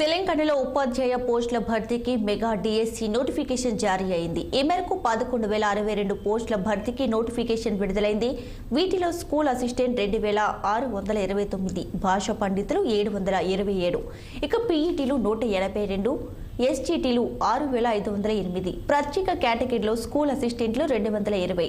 తెలంగాణలో ఉపాధ్యాయ పోస్టుల భర్తీకి మెగా డిఎస్సి నోటిఫికేషన్ జారీ అయింది. ఈ మేరకు 11,062 పోస్టుల భర్తీకి నోటిఫికేషన్ విడుదలైంది. వీటిలో స్కూల్ అసిస్టెంట్ 2,629, భాషా పండితులు 727, ఇక పీఈటీలు 182, ఎస్జీటీలు 6,508, ప్రత్యేక కేటగిరీలో స్కూల్ అసిస్టెంట్లు 220,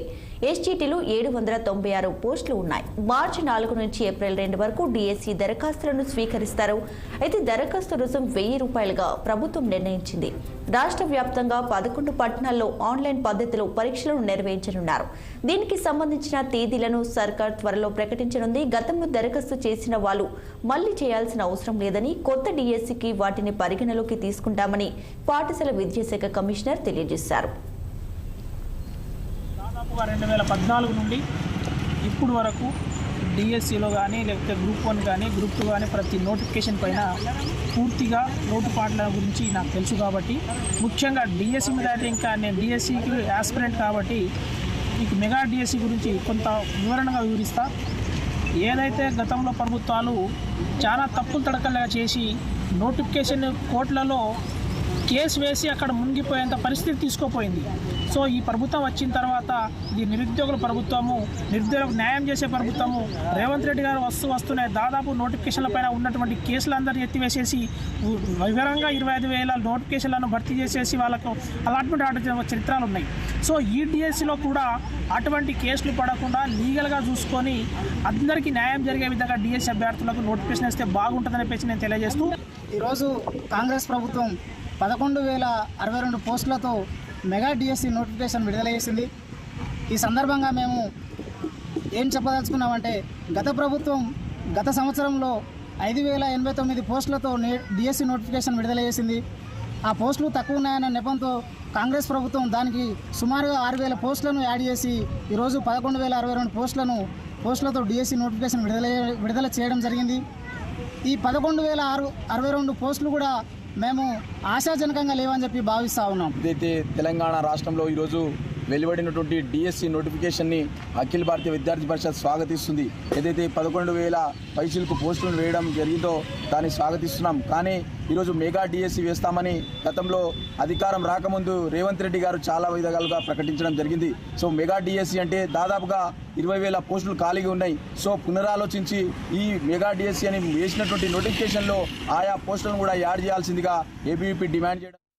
ఎస్జీటీలు 796 పోస్టులు ఉన్నాయి. మార్చి 4 నుంచి ఏప్రిల్ 2 వరకు డిఎస్సి దరఖాస్తులను స్వీకరిస్తారు. అయితే దరఖాస్తు రుసుం ₹1000గా ప్రభుత్వం నిర్ణయించింది. రాష్ట్ర వ్యాప్తంగా 11 పట్టణాల్లో ఆన్లైన్ పద్ధతిలో పరీక్షలను నిర్వహించనున్నారు. దీనికి సంబంధించిన తేదీలను సర్కార్ త్వరలో ప్రకటించనుంది. గతంలో దరఖాస్తు చేసిన వాళ్ళు మళ్లీ చేయాల్సిన అవసరం లేదని, కొత్త డిఎస్సికి వాటిని పరిగణలోకి తీసుకుంటామని పాఠశాల విద్యాశాఖ కమిషనర్ తెలియజేశారు. దాదాపుగా 2014 నుండి ఇప్పుడు వరకు డిఎస్సిలో కానీ లేకపోతే గ్రూప్ 1 కానీ గ్రూప్ 2 కానీ ప్రతి నోటిఫికేషన్ పైన పూర్తిగా లోటుపాట్ల గురించి నాకు తెలుసు కాబట్టి, ముఖ్యంగా డిఎస్సి మీద అయితే ఇంకా నేను డిఎస్సికి యాస్పిరెంట్ కాబట్టి మీకు మెగా డిఎస్సి గురించి కొంత వివరణగా వివరిస్తా. ఏదైతే గతంలో ప్రభుత్వాలు చాలా తప్పులు తడకలుగా చేసి నోటిఫికేషన్ కోర్టులలో కేసు వేసి అక్కడ మునిగిపోయేంత పరిస్థితి తీసుకోపోయింది. సో ఈ ప్రభుత్వం వచ్చిన తర్వాత ఇది నిరుద్యోగుల ప్రభుత్వము, నిరుద్యోగులకు న్యాయం చేసే ప్రభుత్వము. రేవంత్ రెడ్డి గారు వస్తూనే దాదాపు నోటిఫికేషన్ల పైన ఉన్నటువంటి కేసులందరినీ ఎత్తివేసేసి వివరంగా 25,000 నోటిఫికేషన్లను భర్తీ చేసేసి వాళ్ళకు అలాట్మెంట్ చరిత్రలు ఉన్నాయి. సో ఈ డిఎస్సిలో కూడా అటువంటి కేసులు పడకుండా లీగల్గా చూసుకొని అందరికీ న్యాయం జరిగే విధంగా డిఎస్సి అభ్యర్థులకు నోటిఫికేషన్ ఇస్తే బాగుంటుందని చెప్పేసి నేను తెలియజేస్తూ, ఈరోజు కాంగ్రెస్ ప్రభుత్వం 11,062 పోస్టులతో మెగా డిఎస్సి నోటిఫికేషన్ విడుదల చేసింది. ఈ సందర్భంగా మేము ఏం చెప్పదలుచుకున్నామంటే, గత సంవత్సరంలో 5,089 పోస్టులతో డిఎస్సి నోటిఫికేషన్ విడుదల చేసింది. ఆ పోస్టులు తక్కువ ఉన్నాయన్న నెపంతో కాంగ్రెస్ ప్రభుత్వం దానికి సుమారుగా 6,000 పోస్టులను యాడ్ చేసి ఈరోజు 11,062 పోస్టులతో డిఎస్సి నోటిఫికేషన్ విడుదల చేయడం జరిగింది. ఈ 11,062 పోస్టులు కూడా మేము ఆశాజనకంగా లేవని చెప్పి భావిస్తూ ఉన్నాం. ఏదైతే తెలంగాణ రాష్ట్రంలో ఈరోజు వెలువడినటువంటి డిఎస్సి నోటిఫికేషన్ని అఖిల భారతీయ విద్యార్థి పరిషత్ స్వాగతిస్తుంది. ఏదైతే 11,000 పైసలకు పోస్టులను వేయడం జరిగిందో దాన్ని స్వాగతిస్తున్నాం. కానీ ఈరోజు మెగా డిఎస్సి వేస్తామని గతంలో అధికారం రాకముందు రేవంత్ రెడ్డి గారు చాలా విధాలుగా ప్రకటించడం జరిగింది. సో మెగా డిఎస్సి అంటే దాదాపుగా 20,000 పోస్టులు ఖాళీగా ఉన్నాయి. సో పునరాలోచించి ఈ మెగా డిఎస్సి అని వేసినటువంటి నోటిఫికేషన్లో ఆయా పోస్టులను కూడా యాడ్ చేయాల్సిందిగా ఏబీవీపీ డిమాండ్ చేయడం.